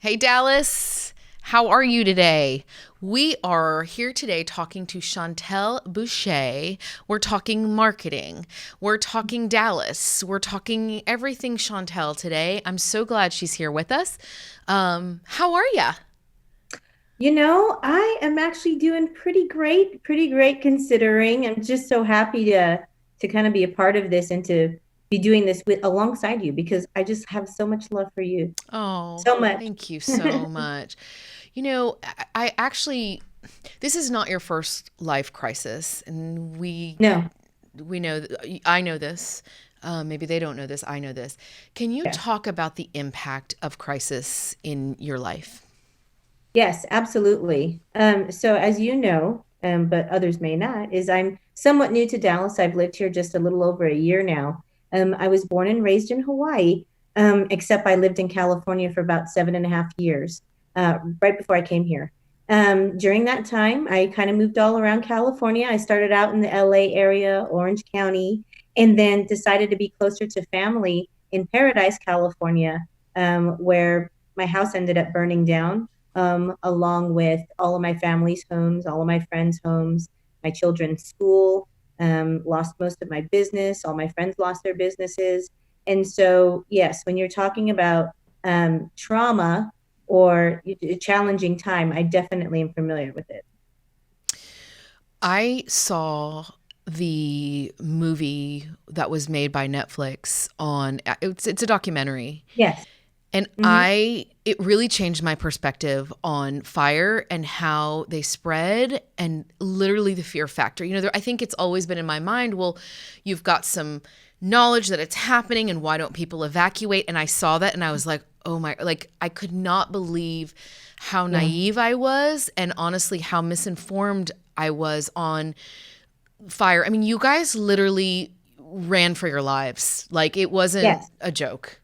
Hey, Dallas. How are you today? We are here today talking to Chauntel Busche. We're talking marketing. We're talking Dallas. We're talking everything Chauntel today. I'm so glad she's here with us. How are ya? I am actually doing pretty great considering. I'm just so happy to kind of be a part of this and to be doing this with alongside you because I just have so much love for you. Oh, So much. thank you so much. I actually, this is not your first life crisis, and No. we know, I know this. Maybe they don't know this. I know this. Can you Yes. talk about the impact of crisis in your life? Yes, absolutely. So as you know, but others may not, is I'm somewhat new to Dallas. I've lived here just a little over a year now. I was born and raised in Hawaii, except I lived in California for about 7.5 years, right before I came here. During that time, I kind of moved all around California. I started out in the LA area, Orange County, and then decided to be closer to family in Paradise, California, where my house ended up burning down along with all of my family's homes, all of my friends' homes, my children's school, lost most of my business. All my friends lost their businesses. And so, yes, when you're talking about trauma or a challenging time, I definitely am familiar with it. I saw the movie that was made by Netflix on it's a documentary. Yes. And Hmm. it really changed my perspective on fire and how they spread and literally the fear factor. I think it's always been in my mind, well, you've got some knowledge that it's happening and why don't people evacuate? And I saw that and I was like, oh my, like I could not believe how Yeah. naive I was and honestly how misinformed I was on fire. I mean, you guys literally ran for your lives. Like it wasn't Yes. a joke.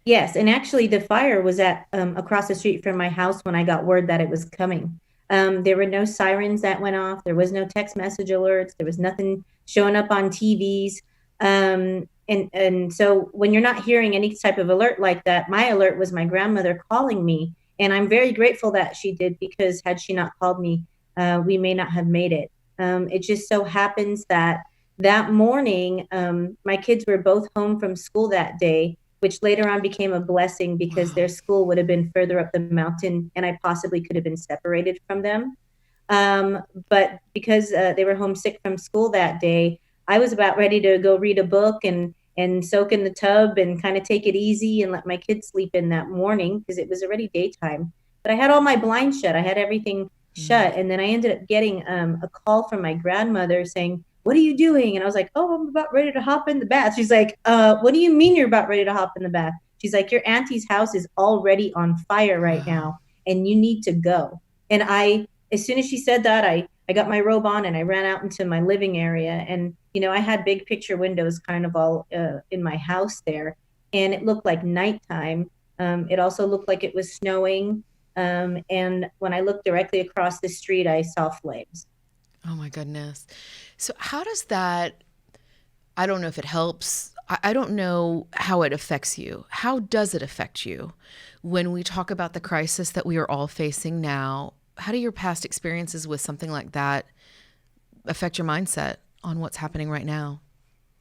Yes, and actually, the fire was at across the street from my house when I got word that it was coming. There were no sirens that went off. There was no text message alerts. There was nothing showing up on TVs. And so when you're not hearing any type of alert like that, my alert was my grandmother calling me, and I'm very grateful that she did because had she not called me, we may not have made it. It just so happens that that morning, my kids were both home from school that day, which later on became a blessing because Wow. their school would have been further up the mountain and I possibly could have been separated from them. But because they were homesick from school that day, I was about ready to go read a book and soak in the tub and kind of take it easy and let my kids sleep in that morning because it was already daytime. But I had all my blinds shut. I had everything Mm. shut, and then I ended up getting a call from my grandmother saying, "What are you doing?" And I was like, "Oh, I'm about ready to hop in the bath." She's like, What do you mean you're about ready to hop in the bath?" She's like, "Your auntie's house is already on fire right Wow. now, and you need to go." And as soon as she said that, I got my robe on and I ran out into my living area. And, I had big picture windows kind of all in my house there. And it looked like nighttime. It also looked like it was snowing. And when I looked directly across the street, I saw flames. Oh my goodness. So, how does that? I don't know if it helps. I don't know how it affects you. How does it affect you when we talk about the crisis that we are all facing now? How do your past experiences with something like that affect your mindset on what's happening right now?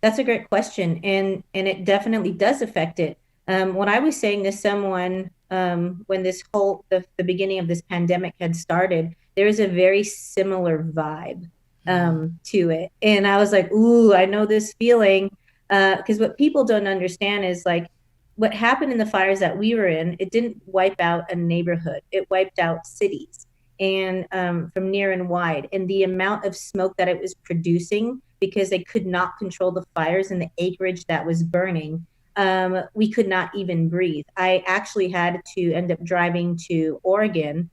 That's a great question, and it definitely does affect it. When I was saying to someone when the beginning of this pandemic had started, there is a very similar vibe Mm. to it, and I was like, "Ooh, I know this feeling." Because what people don't understand is like what happened in the fires that we were in. It didn't wipe out a neighborhood; it wiped out cities and from near and wide, and the amount of smoke that it was producing because they could not control the fires and the acreage that was burning. We could not even breathe. I actually had to end up driving to Oregon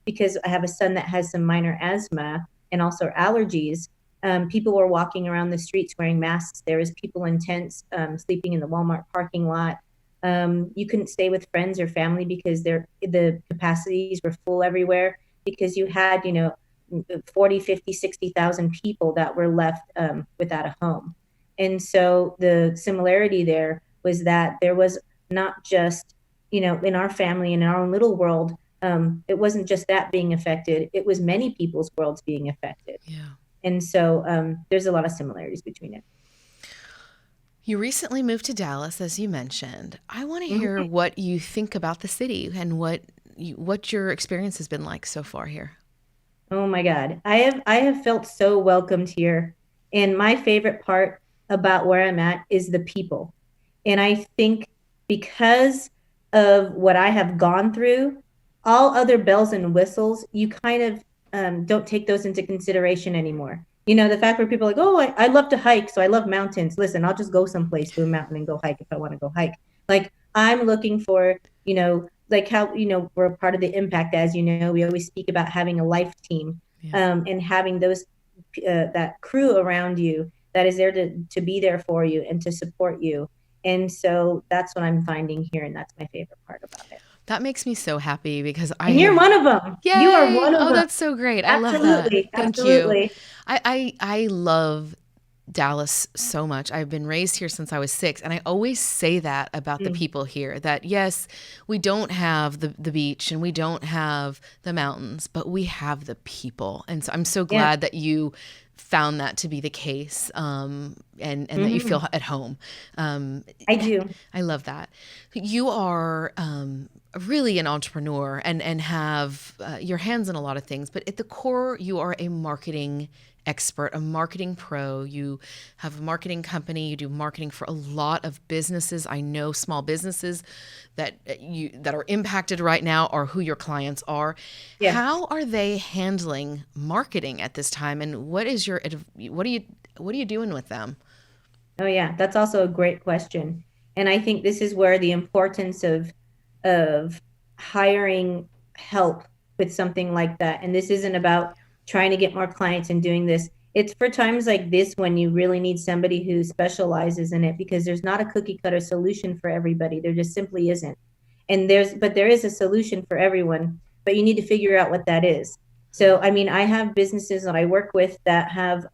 because I have a son that has some minor asthma and also allergies. People were walking around the streets wearing masks. There was people in tents sleeping in the Walmart parking lot. You couldn't stay with friends or family because the capacities were full everywhere because you had, 40, 50, 60,000 people that were left without a home. And so the similarity there was that there was not just in our family, in our own little world, it wasn't just that being affected, it was many people's worlds being affected. Yeah. And so there's a lot of similarities between it. You recently moved to Dallas, as you mentioned. I want to hear Mhm. what you think about the city and what your experience has been like so far here. Oh my God. I have felt so welcomed here. And my favorite part about where I'm at is the people. And I think because of what I have gone through, all other bells and whistles, you kind of don't take those into consideration anymore. The fact where people are like, oh, I love to hike, so I love mountains. Listen, I'll just go someplace to a mountain and go hike if I want to go hike. Like I'm looking for, like how, we're a part of the impact, as you know, we always speak about having a life team, Yeah. and having that crew around you that is there to be there for you and to support you. And so that's what I'm finding here, and that's my favorite part about it. That makes me so happy because I And you're have. one of them. You are Yay! one of Oh, them. that's so great. I love that. Absolutely, Thank you. absolutely. I love Dallas so much. I've been raised here since I was 6, and I always say that about the Mm, people here, that yes, we don't have the beach and we don't have the mountains, but we have the people. And so I'm so yeah. glad that you found that to be the case, and that you Hmm. feel at home. Um, I do. I love that. You are really an entrepreneur and have your hands in a lot of things, but at the core, you are a marketing expert, a marketing pro. You have a marketing company. You do marketing for a lot of businesses. I know small businesses that are impacted right now are who your clients are. Yes. How are they handling marketing at this time, and what are you doing with them? Oh yeah, that's also a great question. And I think this is where the importance of hiring help with something like that. And this isn't about trying to get more clients and doing this. It's for times like this when you really need somebody who specializes in it, because there's not a cookie cutter solution for everybody. There just simply isn't. But there is a solution for everyone, but you need to figure out what that is. So, I mean, I have businesses that I work with that have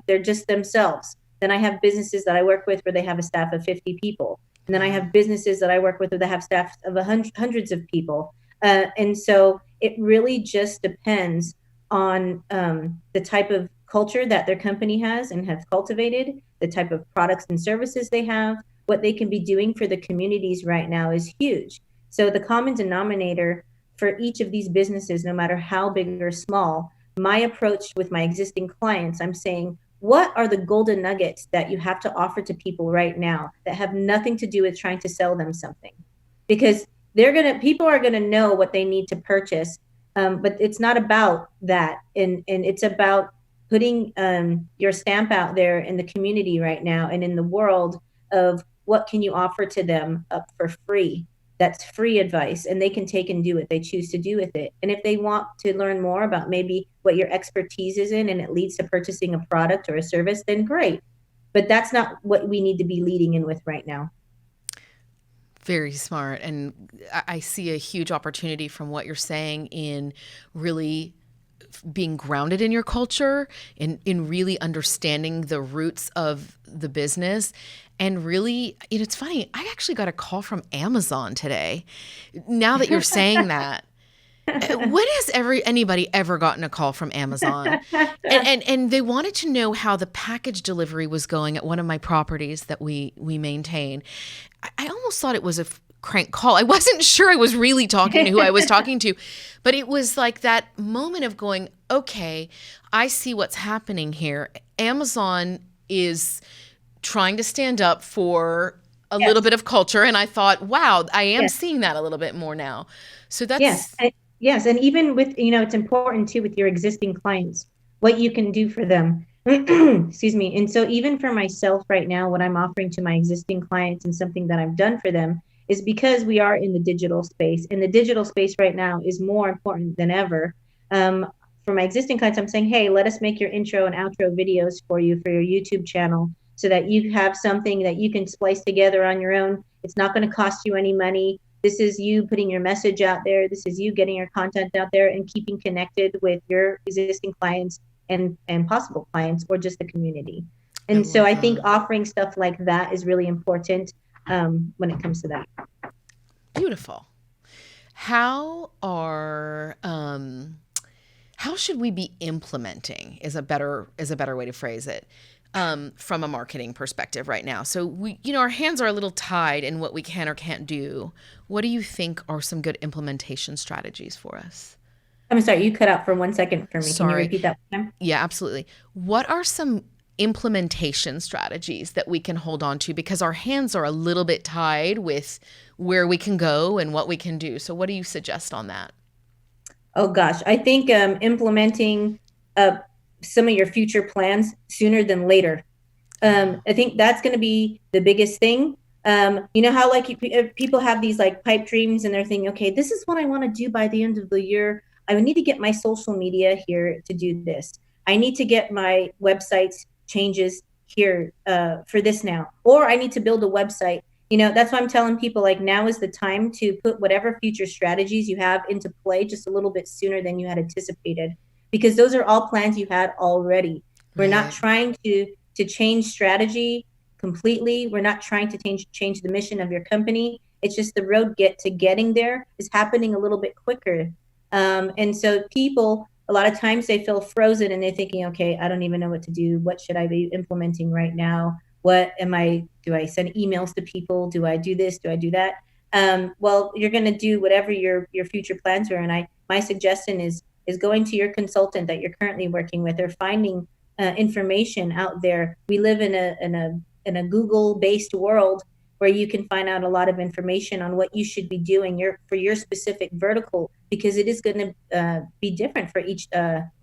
they're just themselves. Then I have businesses that I work with where they have a staff of 50 people. And then I Wow. have businesses that I work with that have staffs of hundreds of people. And so it really just depends on the type of culture that their company has and have cultivated, the type of products and services they have, what they can be doing for the communities right now is huge. So the common denominator for each of these businesses, no matter how big or small, my approach with my existing clients, I'm saying, what are the golden nuggets that you have to offer to people right now that have nothing to do with trying to sell them something? Because people are gonna know what they need to purchase, but it's not about that, and it's about putting your stamp out there in the community right now and in the world of what can you offer to them up for free. That's free advice, and they can take and do what they choose to do with it. And if they want to learn more about maybe what your expertise is in and it leads to purchasing a product or a service, then great. But that's not what we need to be leading in with right now. Very smart. And I see a huge opportunity from what you're saying in really being grounded in your culture, in really understanding the roots of the business. And really, it's funny, I actually got a call from Amazon today. Now that you're saying that, when has anybody ever gotten a call from Amazon? And they wanted to know how the package delivery was going at one of my properties that we maintain. I almost thought it was a crank call. I wasn't sure I was really talking to who I was talking to, but it was like that moment of going, okay, I see what's happening here. Amazon is trying to stand up for a little Yes. bit of culture, and I thought, wow, I am Yes. seeing that a little bit more now. So Yes. that's Yes. And even with, it's important too with your existing clients, what you can do for them. Excuse me. And so even for myself right now, what I'm offering to my existing clients and something that I've done for them is because we are in the digital space, and the digital space right now is more important than ever. For my existing clients, I'm saying, hey, let us make your intro and outro videos for you for your YouTube channel so that you have something that you can splice together on your own. It's not going to cost you any money. This is you putting your message out there. This is you getting your content out there and keeping connected with your existing clients and possible clients or just the community. I And so love I think that. offering stuff like that is really important when it comes to that. Beautiful. How are how should we be implementing is a better way to phrase it, from a marketing perspective right now? So our hands are a little tied in what we can or can't do. What do you think are some good implementation strategies for us? I'm sorry, you cut out for 1 second for me. Can you Sorry. repeat that one time? Yeah, absolutely. What are some implementation strategies that we can hold on to, because our hands are a little bit tied with where we can go and what we can do? So what do you suggest on that? Oh gosh, I think implementing uh, some of your future plans sooner than later. Oh, I think that's going to be the biggest thing. You know how like people have these like pipe dreams and they're thinking, okay, this is what I want to do by the end of the year. I need to get my social media here to do this. I need to get my websites changes here for this now, or I need to build a website. That's why I'm telling people like now is the time to put whatever future strategies you have into play just a little bit sooner than you had anticipated, because those are all plans you had already. We're not right. trying to change strategy completely. We're not trying to change the mission of your company. It's just the road to getting there is happening a little bit quicker. And so people, a lot of times they feel frozen and they're thinking, okay, I don't even know what to do. What should I be implementing right now? Do I send emails to people? Do I do this? Do I do that? Well, you're going to do whatever your future plans are. And my suggestion is going to your consultant that you're currently working with, or finding information out there. We live in a Google based world where you can find out a lot of information on what you should be doing for your specific vertical, because it is going to be different for each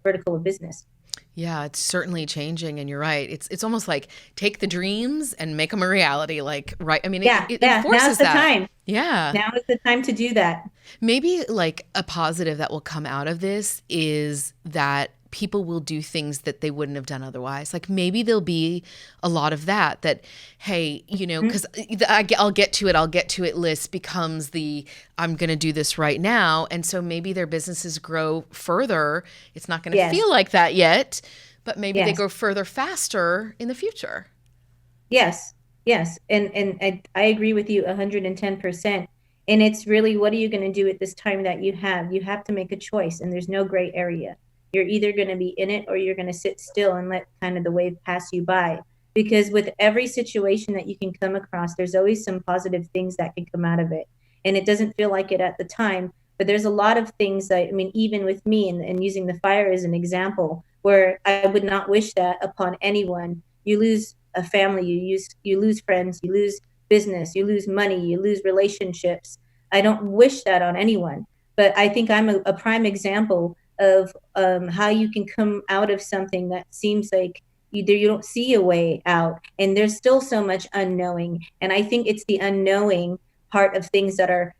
vertical of business. Yeah, it's certainly changing, and you're right. It's almost like take the dreams and make them a reality. Like, right? I mean, Yeah, it yeah. Now's enforces the that. time. Yeah. Now is the time to do that. Maybe like a positive that will come out of this is that people will do things that they wouldn't have done otherwise. Like maybe there'll be a lot of that, hey, Mhm. because I'll get to it, list becomes the I'm going to do this right now. And so maybe their businesses grow further. It's not going to Yes, feel like that yet, but maybe they yes. grow further faster in the future. Yes, yes, and I agree with you 110%. And it's really, what are you going to do at this time that you have? You have to make a choice, and there's no gray area. You're either going to be in it or you're going to sit still and let kind of the wave pass you by. Because with every situation that you can come across, there's always some positive things that can come out of it. And it doesn't feel like it at the time, but there's a lot of things that, I mean, even with me and using the fire as an example, where I would not wish that upon anyone. You lose a family, you lose friends, you lose business, you lose money, you lose relationships. I don't wish that on anyone, but I think I'm a prime example of how you can come out of something that seems like you don't see a way out, and there's still so much unknowing. And I think it's the unknowing part of things that are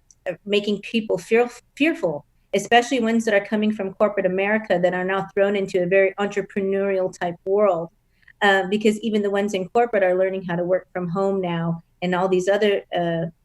making people fearful, especially ones that are coming from corporate America that are now thrown into a very entrepreneurial type world. Because even the ones in corporate are learning how to work from home now, and all these other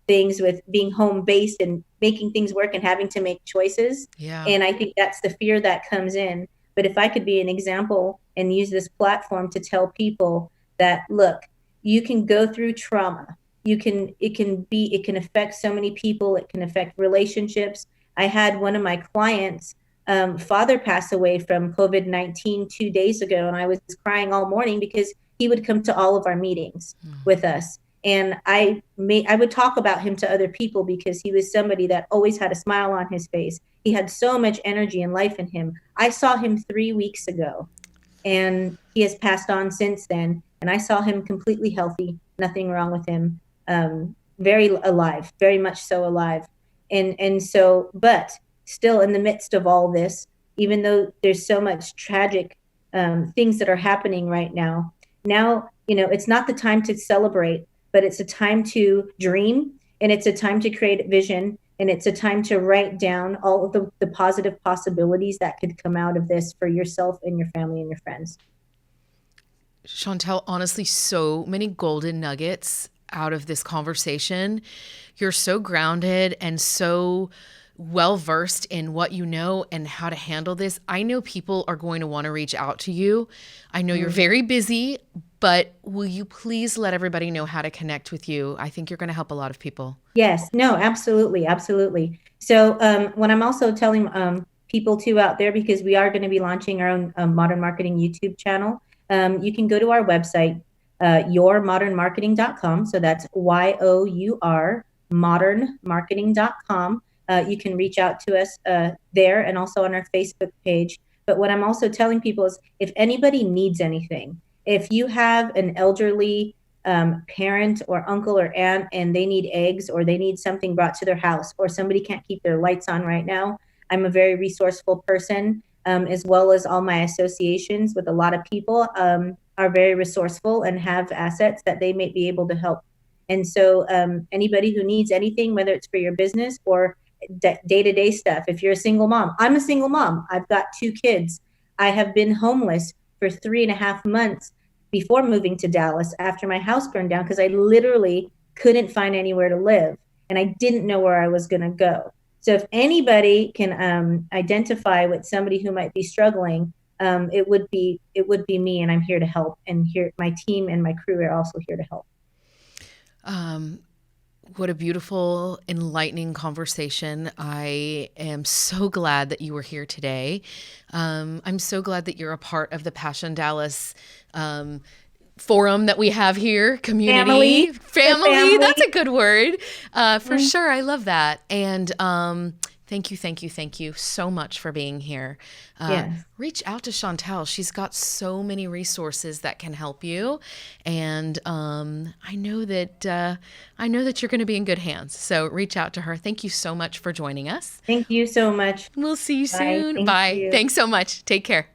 things with being home based and making things work and having to make choices. Yeah. And I think that's the fear that comes in. But if I could be an example and use this platform to tell people that, look, you can go through trauma. It can affect so many people. It can affect relationships. I had one of my clients father passed away from COVID-19 2 days ago, and I was crying all morning because he would come to all of our meetings with us. And I would talk about him to other people because he was somebody that always had a smile on his face. He had so much energy and life in him. I saw him 3 weeks ago, and he has passed on since then. And I saw him completely healthy, nothing wrong with him, very alive, very much so alive. And so, but still, in the midst of all this, even though there's so much tragic things that are happening right now, it's not the time to celebrate, but it's a time to dream, and it's a time to create vision, and it's a time to write down all of the positive possibilities that could come out of this for yourself and your family and your friends. Chauntel, honestly, so many golden nuggets out of this conversation. You're so grounded and so well versed in what you know and how to handle this. I know people are going to want to reach out to you. I know you're Mm. very busy, But will you please let everybody know how to connect with you? I think you're going to help a lot of people. Yes, no, absolutely, absolutely. So, what I'm also telling people too out there, because we are going to be launching our own modern marketing YouTube channel, you can go to our website, yourmodernmarketing.com. So that's YOUR modernmarketing.com. You can reach out to us there and also on our Facebook page. But what I'm also telling people is if anybody needs anything, if you have an elderly parent or uncle or aunt and they need eggs or they need something brought to their house or somebody can't keep their lights on right now, I'm a very resourceful person, as well as all my associations with a lot of people are very resourceful and have assets that they may be able to help. And so anybody who needs anything, whether it's for your business or day-to-day stuff, if you're a single mom, I'm a single mom, I've got 2 kids, I have been homeless for 3.5 months before moving to Dallas after my house burned down because I literally couldn't find anywhere to live and I didn't know where I was going to go. So if anybody can identify with somebody who might be struggling, it would be me, and I'm here to help. And here, my team and my crew are also here to help. What a beautiful, enlightening conversation. I am so glad that you were here today. I'm so glad that you're a part of the Passion Dallas forum that we have here, community, family. That's a good word. For sure. I love that. And thank you so much for being here. Yes. Reach out to Chauntel. She's got so many resources that can help you. And I know that you're going to be in good hands. So reach out to her. Thank you so much for joining us. Thank you so much. We'll see you Bye. soon. Thank Bye. you. Thanks so much. Take care.